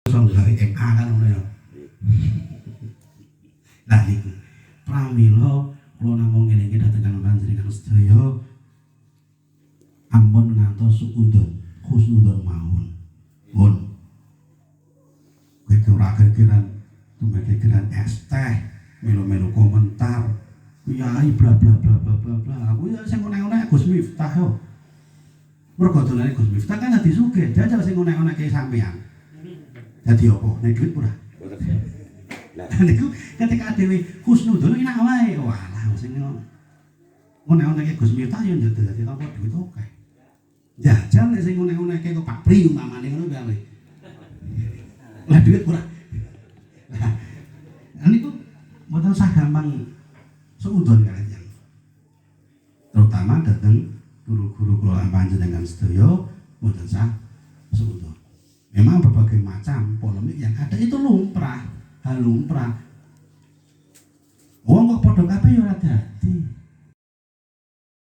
Gawe MA kan ngono ya. Lah niku pramila kula namung ngene iki dhateng panjenengan sedaya ampun ngantos suudon husnudon mawon. Mun kira-kiran tumekekiran es teh melu-melu komentar yai bla bla bla bla bla bla. Aku ya sing ngono-ngono Gus Miftah yo. Mergo dolane Gus Miftah kan dadi sugih, jajal sing ngono-ngono ke sampean. Dadi apa? Nek duit ora? Lah niku ketika dhewe husnudon enak wae. Walah sing ngono-ngono ke Gus Miftah yo dadi apa duit akeh. Jajal nek sing ngono-ngono ke kok Pak Pri umpamane ngono wae. Lah duit ora. Lah niku mboten sah gampang seudon kanjeng. Terutama dateng guru-guru kula panjenengan sedaya mboten sah seudon. Memang berbagai macam polemik yang ada itu lumrah, hal lumrah. Wong kok padha kabeh ya ora